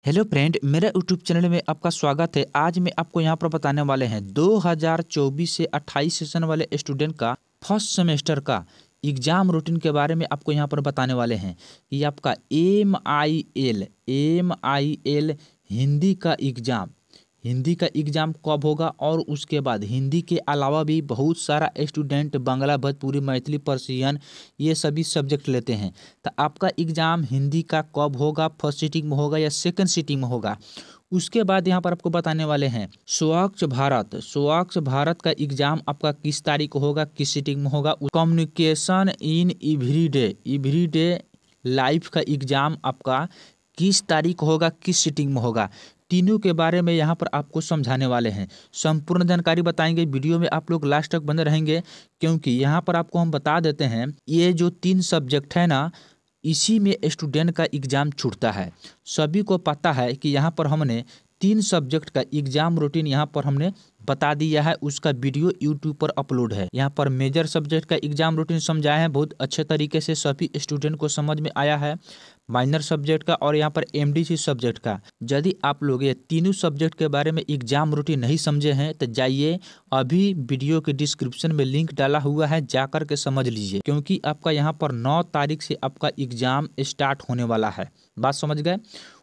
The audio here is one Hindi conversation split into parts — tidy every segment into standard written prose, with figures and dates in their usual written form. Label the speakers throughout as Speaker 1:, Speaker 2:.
Speaker 1: हेलो फ्रेंड, मेरे यूट्यूब चैनल में आपका स्वागत है। आज मैं आपको यहाँ पर बताने वाले हैं 2024 से 28 सेशन वाले स्टूडेंट का फर्स्ट सेमेस्टर का एग्ज़ाम रूटीन के बारे में आपको यहाँ पर बताने वाले हैं कि आपका एम आई एल हिंदी का एग्ज़ाम कब होगा। और उसके बाद हिंदी के अलावा भी बहुत सारा स्टूडेंट बांग्ला, भोजपुरी, मैथिली, पर्शियन ये सभी सब्जेक्ट लेते हैं। तो आपका एग्ज़ाम हिंदी का कब होगा, फर्स्ट सीटिंग में होगा या सेकंड सीटिंग में होगा। उसके बाद यहाँ पर आपको बताने वाले हैं स्वच्छ भारत का एग्ज़ाम आपका किस तारीख को होगा, किस सीटिंग में होगा। कम्युनिकेशन इन एवरीडे लाइफ का एग्ज़ाम आपका किस तारीख को होगा, किस सीटिंग में होगा। तीनों के बारे में यहाँ पर आपको समझाने वाले हैं, संपूर्ण जानकारी बताएंगे। वीडियो में आप लोग लास्ट तक बने रहेंगे, क्योंकि यहाँ पर आपको हम बता देते हैं ये जो 3 सब्जेक्ट है ना, इसी में स्टूडेंट का एग्ज़ाम छूटता है। सभी को पता है कि यहाँ पर हमने 3 सब्जेक्ट का एग्ज़ाम रूटीन यहाँ पर हमने बता दिया है, उसका वीडियो यूट्यूब पर अपलोड है। यहाँ पर मेजर सब्जेक्ट का एग्ज़ाम रूटीन समझाया है, बहुत अच्छे तरीके से सभी स्टूडेंट को समझ में आया है। माइनर सब्जेक्ट का और यहाँ पर एमडीसी सब्जेक्ट का। यदि आप लोग ये तीनों सब्जेक्ट के बारे में एग्ज़ाम रूटीन नहीं समझे हैं तो जाइए, अभी वीडियो के डिस्क्रिप्शन में लिंक डाला हुआ है, जाकर के समझ लीजिए, क्योंकि आपका यहाँ पर 9 तारीख से आपका एग्ज़ाम स्टार्ट होने वाला है। बात समझ गए।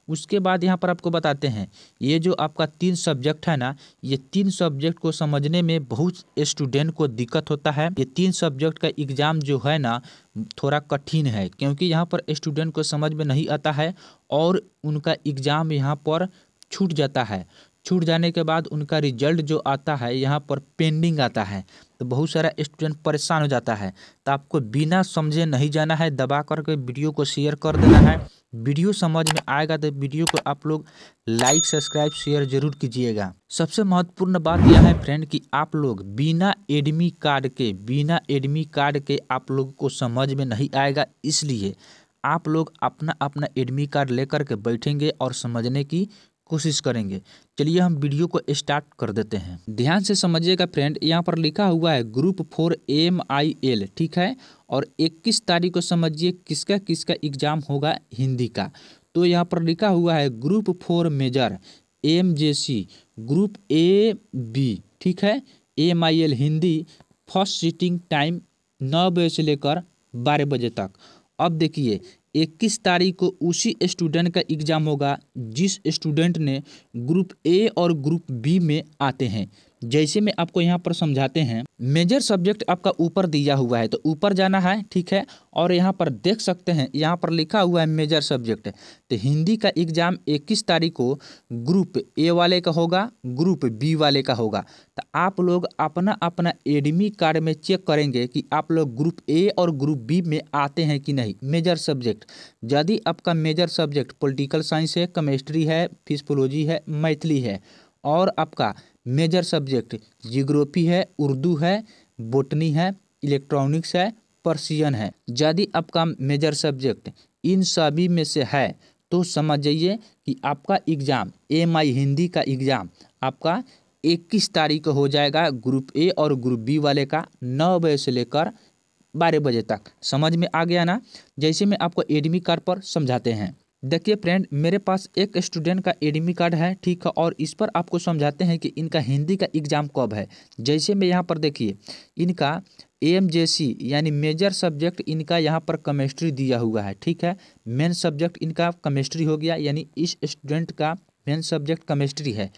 Speaker 1: उसके बाद यहाँ पर आपको बताते हैं ये जो आपका 3 सब्जेक्ट है ना, ये 3 सब्जेक्ट को समझने में बहुत स्टूडेंट को दिक्कत होता है। ये 3 सब्जेक्ट का एग्ज़ाम जो है ना थोड़ा कठिन है, क्योंकि यहाँ पर स्टूडेंट को समझ में नहीं आता है और उनका एग्ज़ाम यहाँ पर छूट जाता है। छूट जाने के बाद उनका रिजल्ट जो आता है यहाँ पर पेंडिंग आता है, तो बहुत सारा स्टूडेंट परेशान हो जाता है। तो आपको बिना समझे नहीं जाना है, दबा करके वीडियो को शेयर कर देना है। वीडियो समझ में आएगा तो वीडियो को आप लोग लाइक, सब्सक्राइब, शेयर जरूर कीजिएगा। सबसे महत्वपूर्ण बात यह है फ्रेंड कि आप लोग बिना एडमी कार्ड के आप लोग को समझ में नहीं आएगा, इसलिए आप लोग अपना अपना एडमी कार्ड लेकर के बैठेंगे और समझने की कोशिश करेंगे। चलिए हम वीडियो को स्टार्ट कर देते हैं। ध्यान से समझिएगा फ्रेंड, यहाँ पर लिखा हुआ है ग्रुप 4 MIL, ठीक है। और 21 तारीख को समझिए किसका किसका एग्जाम होगा हिंदी का। तो यहाँ पर लिखा हुआ है group 4 major MJC group AB, ठीक है। MIL Hindi first sitting time 9 बजे से लेकर 12 बजे तक। अब देखिए 21 तारीख को उसी स्टूडेंट का एग्ज़ाम होगा जिस स्टूडेंट ने ग्रुप ए और ग्रुप बी में आते हैं। जैसे मैं आपको यहाँ पर समझाते हैं, मेजर सब्जेक्ट आपका ऊपर दिया हुआ है तो ऊपर जाना है, ठीक है। और यहाँ पर देख सकते हैं यहाँ पर लिखा हुआ है मेजर सब्जेक्ट। तो हिंदी का एग्ज़ाम 21 तारीख को ग्रुप ए वाले का होगा, ग्रुप बी वाले का होगा। तो आप लोग अपना अपना एडमी कार्ड में चेक करेंगे कि आप लोग ग्रुप ए और ग्रुप बी में आते हैं कि नहीं। मेजर सब्जेक्ट, यदि आपका मेजर सब्जेक्ट पॉलिटिकल साइंस है, केमिस्ट्री है, फिजियोलॉजी है, मैथिली है, और आपका मेजर सब्जेक्ट जियोग्राफी है, उर्दू है, बॉटनी है, इलेक्ट्रॉनिक्स है, पर्शियन है, यदि आपका मेजर सब्जेक्ट इन सभी में से है तो समझ जाइए कि आपका एग्ज़ाम MI हिंदी का एग्ज़ाम आपका 21 तारीख को हो जाएगा ग्रुप ए और ग्रुप बी वाले का 9 बजे से लेकर 12 बजे तक। समझ में आ गया ना। जैसे मैं आपको एडमी कार्ड पर समझाते हैं, देखिए फ्रेंड, मेरे पास एक स्टूडेंट का एडमी कार्ड है, ठीक है। और इस पर आपको समझाते हैं कि इनका हिंदी का एग्ज़ाम कब है। जैसे मैं यहाँ पर देखिए इनका MJC यानी मेजर सब्जेक्ट इनका यहाँ पर केमिस्ट्री दिया हुआ है, ठीक है। मेन सब्जेक्ट इनका केमिस्ट्री हो गया, यानी इस स्टूडेंट का मेन सब्जेक्ट केमिस्ट्री है।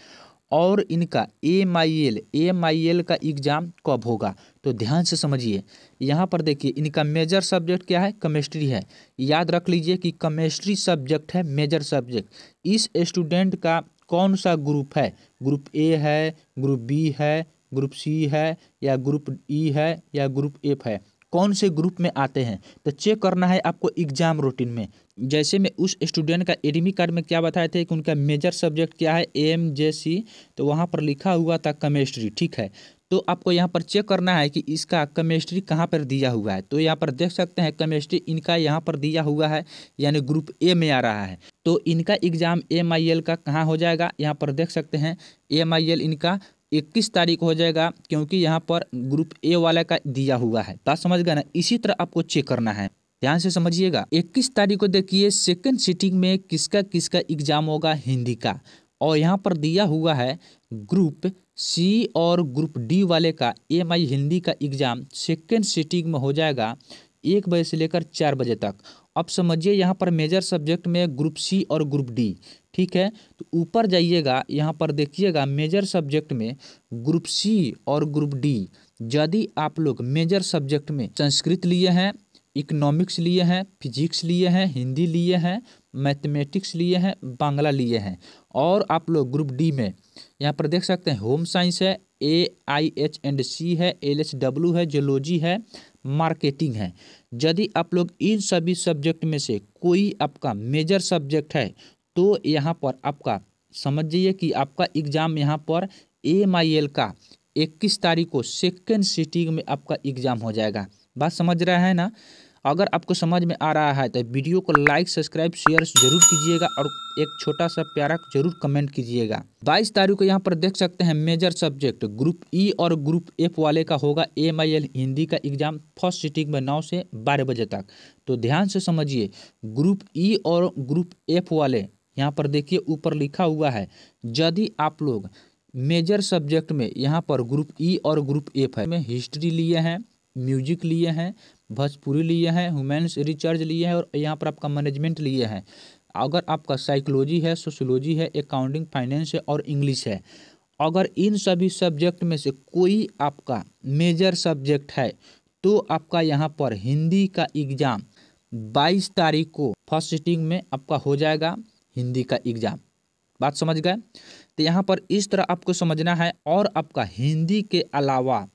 Speaker 1: और इनका MIL का एग्ज़ाम कब होगा, तो ध्यान से समझिए। यहाँ पर देखिए इनका मेजर सब्जेक्ट क्या है, केमिस्ट्री है। याद रख लीजिए कि केमिस्ट्री सब्जेक्ट है मेजर सब्जेक्ट। इस स्टूडेंट का कौन सा ग्रुप है, ग्रुप ए है, ग्रुप बी है, ग्रुप सी है, या ग्रुप ई है, या ग्रुप एफ है, कौन से ग्रुप में आते हैं, तो चेक करना है आपको एग्ज़ाम रूटीन में। जैसे मैं उस स्टूडेंट का एडमी कार्ड में क्या बताए थे कि उनका मेजर सब्जेक्ट क्या है, MJC, तो वहाँ पर लिखा हुआ था केमिस्ट्री, ठीक है। तो आपको यहाँ पर चेक करना है कि इसका केमिस्ट्री कहाँ पर दिया हुआ है। तो यहाँ पर देख सकते हैं केमिस्ट्री इनका यहाँ पर दिया हुआ है, यानी ग्रुप ए में आ रहा है। तो इनका एग्ज़ाम MIL का कहाँ हो जाएगा, यहाँ पर देख सकते हैं MIL इनका 21 तारीख हो जाएगा, क्योंकि यहाँ पर ग्रुप ए वाला का दिया हुआ है। बात समझ गए ना। इसी तरह आपको चेक करना है। ध्यान से समझिएगा। 21 तारीख को देखिए सेकंड सिटिंग में किसका किसका एग्जाम होगा, हिंदी का। और यहाँ पर दिया हुआ है ग्रुप सी और ग्रुप डी वाले का एएमआई हिंदी का एग्जाम सेकंड सिटिंग में हो जाएगा 1 बजे से लेकर 4 बजे तक। अब समझिए यहाँ पर मेजर सब्जेक्ट में ग्रुप सी और ग्रुप डी, ठीक है। तो ऊपर जाइएगा, यहाँ पर देखिएगा मेजर सब्जेक्ट में ग्रुप सी और ग्रुप डी, यदि आप लोग मेजर सब्जेक्ट में संस्कृत लिए हैं, इकोनॉमिक्स लिए हैं, फिजिक्स लिए हैं, हिंदी लिए हैं, मैथमेटिक्स लिए हैं, बांग्ला लिए हैं, और आप लोग ग्रुप डी में यहाँ पर देख सकते हैं होम साइंस है, AIH&C है, LHW है, जियोलॉजी है, मार्केटिंग है। यदि आप लोग इन सभी सब्जेक्ट में से कोई आपका मेजर सब्जेक्ट है तो यहाँ पर आपका समझ जाइए कि आपका एग्जाम यहाँ पर AMIL का 21 तारीख को सेकेंड सिटिंग में आपका एग्जाम हो जाएगा। बात समझ रहा है ना। अगर आपको समझ में आ रहा है तो वीडियो को लाइक सब्सक्राइब शेयर जरूर कीजिएगा और एक छोटा सा प्यारा जरूर कमेंट कीजिएगा। 22 तारीख को यहाँ पर देख सकते हैं मेजर सब्जेक्ट ग्रुप ई और ग्रुप एफ वाले का होगा AMIL हिंदी का एग्जाम फर्स्ट सिटिंग में 9 से 12 बजे तक। तो ध्यान से समझिए, ग्रुप ई और ग्रुप एफ वाले यहाँ पर देखिए ऊपर लिखा हुआ है, यदि आप लोग मेजर सब्जेक्ट में यहाँ पर ग्रुप ई और ग्रुप एफ है में हिस्ट्री लिए हैं, म्यूजिक लिए हैं, भोजपुरी लिए हैं, ह्यूमैन्स रिसर्च लिए हैं, और यहाँ पर आपका मैनेजमेंट लिए हैं। अगर आपका साइकोलॉजी है, सोशियोलॉजी है, अकाउंटिंग फाइनेंस है और इंग्लिश है, अगर इन सभी सब्जेक्ट में से कोई आपका मेजर सब्जेक्ट है तो आपका यहाँ पर हिंदी का एग्ज़ाम 22 तारीख को फर्स्ट सिटिंग में आपका हो जाएगा हिंदी का एग्ज़ाम। बात समझ गए। तो यहाँ पर इस तरह आपको समझना है। और आपका हिंदी के अलावा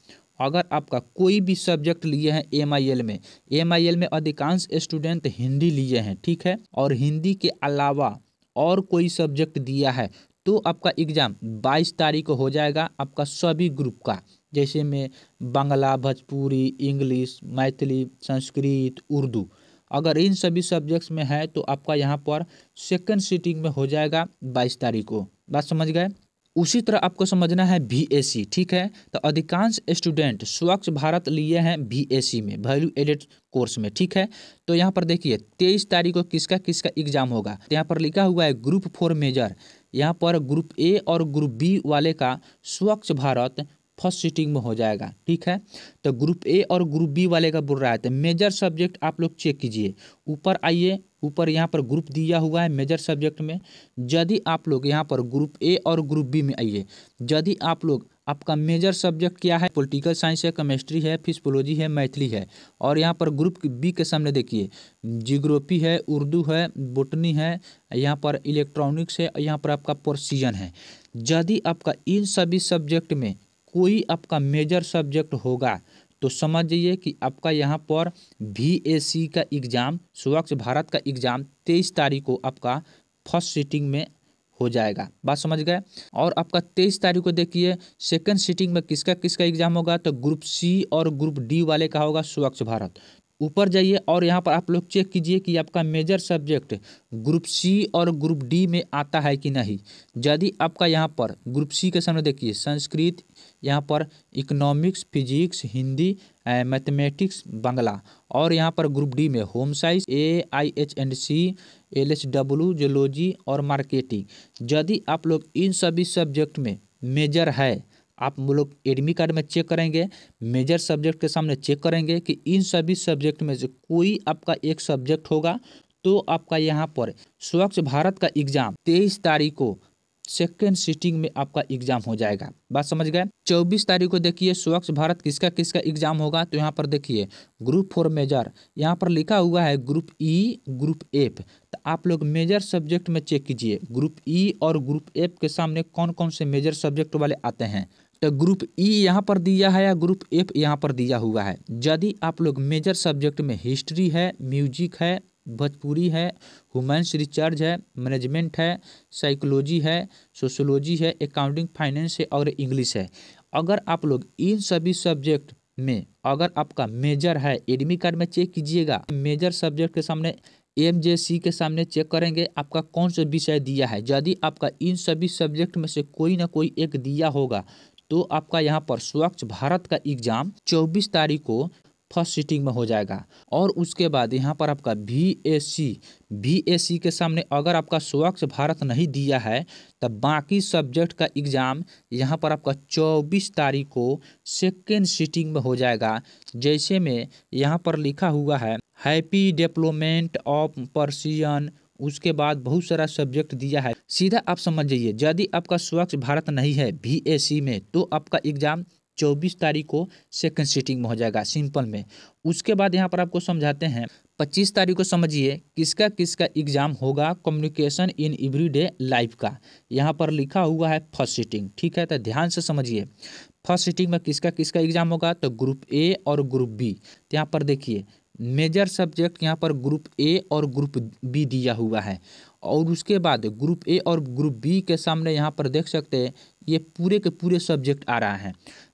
Speaker 1: अगर आपका कोई भी सब्जेक्ट लिए हैं AMIL में अधिकांश स्टूडेंट हिंदी लिए हैं, ठीक है, और हिंदी के अलावा और कोई सब्जेक्ट दिया है तो आपका एग्ज़ाम 22 तारीख को हो जाएगा आपका सभी ग्रुप का, जैसे में बांग्ला, भोजपुरी, इंग्लिश, मैथिली, संस्कृत, उर्दू। अगर इन सभी सब्जेक्ट्स में है तो आपका यहाँ पर सेकंड सिटिंग में हो जाएगा 22 तारीख को। बात समझ गए। उसी तरह आपको समझना है VAC, ठीक है। तो अधिकांश स्टूडेंट स्वच्छ भारत लिए हैं VAC में, वैल्यू एडेड कोर्स में, ठीक है। तो यहाँ पर देखिए 23 तारीख को किसका किसका एग्जाम होगा। तो यहाँ पर लिखा हुआ है ग्रुप 4 मेजर, यहाँ पर ग्रुप A और ग्रुप B वाले का स्वच्छ भारत फर्स्ट सिटिंग में हो जाएगा, ठीक है। तो ग्रुप A और ग्रुप B वाले का बोल रहा है। तो मेजर सब्जेक्ट आप लोग चेक कीजिए, ऊपर आइए, ऊपर यहाँ पर ग्रुप दिया हुआ है मेजर सब्जेक्ट में। यदि आप लोग यहाँ पर ग्रुप A और ग्रुप B में आइए, यदि आप लोग आपका मेजर सब्जेक्ट क्या है, पॉलिटिकल साइंस है, केमिस्ट्री है, फिजियोलॉजी है, मैथिली है, और यहाँ पर ग्रुप बी के सामने देखिए जियोग्राफी है, उर्दू है, बोटनी है, यहाँ पर इलेक्ट्रॉनिक्स है, यहाँ पर आपका प्रोसीजन है। यदि आपका इन सभी सब्जेक्ट में कोई आपका मेजर सब्जेक्ट होगा तो समझ जाइए कि आपका यहाँ पर VAC का एग्ज़ाम, स्वच्छ भारत का एग्ज़ाम 23 तारीख को आपका फर्स्ट सिटिंग में हो जाएगा। बात समझ गए। और आपका 23 तारीख को देखिए सेकंड सिटिंग में किसका किसका एग्ज़ाम होगा। तो ग्रुप C और ग्रुप D वाले का होगा स्वच्छ भारत। ऊपर जाइए और यहाँ पर आप लोग चेक कीजिए कि आपका मेजर सब्जेक्ट ग्रुप C और ग्रुप D में आता है कि नहीं। यदि आपका यहाँ पर ग्रुप C के सामने देखिए संस्कृत, यहाँ पर economics, physics, Hindi, mathematics, Bangla, और यहाँ पर ग्रुप D में home science, AIH&C, LHW, geology और मार्केटिंग। यदि आप लोग इन सभी सब्जेक्ट में मेजर है, आप लोग एडमिट कार्ड में चेक करेंगे, मेजर सब्जेक्ट के सामने चेक करेंगे कि इन सभी सब्जेक्ट में से कोई आपका एक सब्जेक्ट होगा तो आपका यहाँ पर स्वच्छ भारत का एग्ज़ाम 23 तारीख को सेकेंड सिटिंग में आपका एग्जाम हो जाएगा। बात समझ गए। 24 तारीख को देखिए स्वच्छ भारत किसका किसका एग्जाम होगा। तो यहाँ पर देखिए ग्रुप 4 मेजर, यहाँ पर लिखा हुआ है ग्रुप E, ग्रुप F। तो आप लोग मेजर सब्जेक्ट में चेक कीजिए ग्रुप E और ग्रुप F के सामने कौन कौन से मेजर सब्जेक्ट वाले आते हैं। तो ग्रुप E यहाँ पर दिया है या ग्रुप F यहाँ पर दिया हुआ है। यदि आप लोग मेजर सब्जेक्ट में हिस्ट्री है, म्यूजिक है, भोजपुरी है, ह्यूमैन्स रिसर्च है, मैनेजमेंट है, साइकोलॉजी है, सोशियोलॉजी है, अकाउंटिंग फाइनेंस है और इंग्लिश है, अगर आप लोग इन सभी सब्जेक्ट में अगर आपका मेजर है, एडमिट कार्ड में चेक कीजिएगा। मेजर सब्जेक्ट के सामने MJC के सामने चेक करेंगे आपका कौन सा विषय दिया है। यदि आपका इन सभी सब्जेक्ट में से कोई ना कोई एक दिया होगा तो आपका यहाँ पर स्वच्छ भारत का एग्जाम 24 तारीख को फर्स्ट सीटिंग में हो जाएगा। और उसके बाद यहाँ पर आपका VAC के सामने अगर आपका स्वच्छ भारत नहीं दिया है तब बाकी सब्जेक्ट का एग्ज़ाम यहाँ पर आपका 24 तारीख को सेकेंड सीटिंग में हो जाएगा। जैसे में यहाँ पर लिखा हुआ है हैप्पी डेवलपमेंट ऑफ पर्सियन, उसके बाद बहुत सारा सब्जेक्ट दिया है। सीधा आप समझ जाइए, यदि आपका स्वच्छ भारत नहीं है VAC में तो आपका एग्ज़ाम 24 तारीख को सेकंड सीटिंग में हो जाएगा, सिंपल में। उसके बाद यहाँ पर आपको समझाते हैं 25 तारीख को समझिए किसका किसका एग्ज़ाम होगा कम्युनिकेशन इन एवरीडे लाइफ का। यहाँ पर लिखा हुआ है फर्स्ट सीटिंग, ठीक है, तो ध्यान से समझिए। फर्स्ट सीटिंग में किसका किसका एग्ज़ाम होगा तो ग्रुप A और ग्रुप B। तो यहाँ पर देखिए मेजर सब्जेक्ट यहाँ पर ग्रुप A और ग्रुप B दिया हुआ है। और उसके बाद ग्रुप A और ग्रुप B के सामने यहाँ पर देख सकते हैं ये पूरे के पूरे सब्जेक्ट आ रहा है।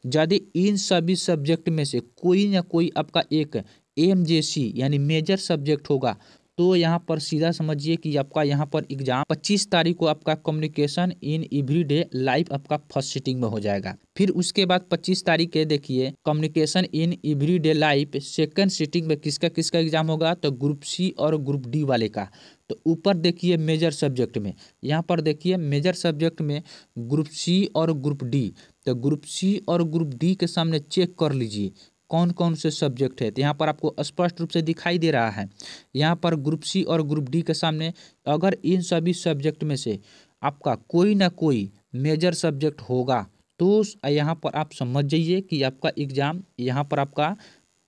Speaker 1: यदि इन सभी सब्जेक्ट में से कोई ना कोई आपका एक MJC यानी मेजर सब्जेक्ट होगा तो यहाँ पर सीधा समझिए कि आपका यहाँ पर एग्जाम 25 तारीख को आपका कम्युनिकेशन इन एवरीडे लाइफ आपका फर्स्ट सीटिंग में हो जाएगा। फिर उसके बाद 25 तारीख के देखिए communication in everyday life second sitting में किसका किसका एग्जाम होगा तो ग्रुप C और ग्रुप D वाले का। तो ऊपर देखिए मेजर सब्जेक्ट में, यहाँ पर देखिए मेजर सब्जेक्ट में ग्रुप C और ग्रुप D। तो ग्रुप C और ग्रुप D के सामने चेक कर लीजिए कौन कौन से सब्जेक्ट है। तो यहाँ पर आपको स्पष्ट रूप से दिखाई दे रहा है। यहाँ पर ग्रुप C और ग्रुप D के सामने अगर इन सभी सब्जेक्ट में से आपका कोई ना कोई मेजर सब्जेक्ट होगा तो यहाँ पर आप समझ जाइए कि आपका एग्ज़ाम यहाँ पर आपका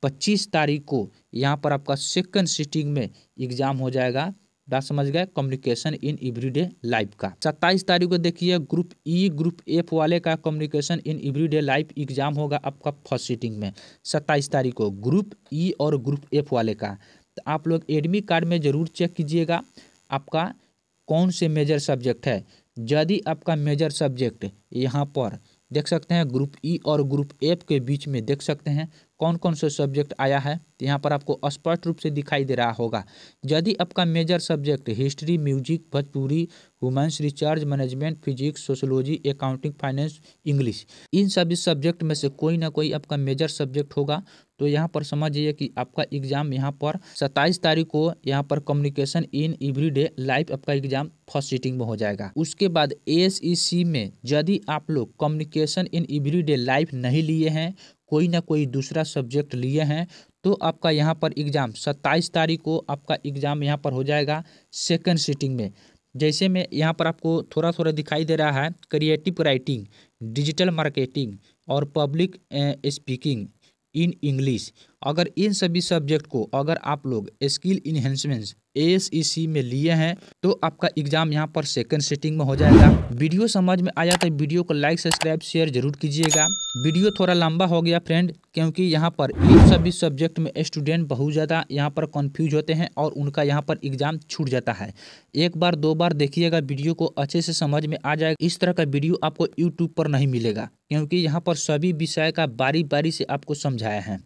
Speaker 1: 25 तारीख को यहाँ पर आपका सेकंड सीटिंग में एग्ज़ाम हो जाएगा। बात समझ गए कम्युनिकेशन इन एवरीडे लाइफ का। 27 तारीख को देखिए ग्रुप E ग्रुप F वाले का communication in everyday life exam होगा आपका फर्स्ट सीटिंग में 27 तारीख को ग्रुप E और ग्रुप F वाले का। तो आप लोग एडमिट कार्ड में ज़रूर चेक कीजिएगा आपका कौन से मेजर सब्जेक्ट है। यदि आपका मेजर सब्जेक्ट यहाँ पर देख सकते हैं ग्रुप E और ग्रुप F के बीच में देख सकते हैं कौन कौन से सब्जेक्ट आया है। तो यहाँ पर आपको स्पष्ट रूप से दिखाई दे रहा होगा। यदि आपका major subject history, music, Bhojpuri, women's research, management, physics, sociology, accounting, finance, English, इन सभी सब्जेक्ट में से कोई ना कोई आपका मेजर सब्जेक्ट होगा तो यहाँ पर समझिए कि आपका एग्ज़ाम यहाँ पर 27 तारीख को यहाँ पर कम्युनिकेशन इन एवरीडे लाइफ आपका एग्ज़ाम फर्स्ट सीटिंग में हो जाएगा। उसके बाद SEC में यदि आप लोग कम्युनिकेशन इन एवरीडे लाइफ नहीं लिए हैं, कोई ना कोई दूसरा सब्जेक्ट लिए हैं तो आपका यहाँ पर एग्ज़ाम 27 तारीख को आपका एग्ज़ाम यहाँ पर हो जाएगा सेकंड सीटिंग में। जैसे में यहाँ पर आपको थोड़ा थोड़ा दिखाई दे रहा है क्रिएटिव राइटिंग, डिजिटल मार्केटिंग और पब्लिक स्पीकिंग इन इंग्लिश। अगर इन सभी सब्जेक्ट को अगर आप लोग स्किल इन्हेंसमेंट SEC में लिए हैं तो आपका एग्ज़ाम यहाँ पर सेकंड सीटिंग में हो जाएगा। वीडियो समझ में आया तो वीडियो को लाइक सब्सक्राइब शेयर जरूर कीजिएगा। वीडियो थोड़ा लंबा हो गया फ्रेंड क्योंकि यहाँ पर इन सभी सब्जेक्ट में स्टूडेंट बहुत ज़्यादा यहाँ पर कंफ्यूज होते हैं और उनका यहाँ पर एग्ज़ाम छूट जाता है। एक बार दो बार देखिएगा वीडियो को अच्छे से समझ में आ जाएगा। इस तरह का वीडियो आपको यूट्यूब पर नहीं मिलेगा क्योंकि यहाँ पर सभी विषय का बारी बारी से आपको समझाया है।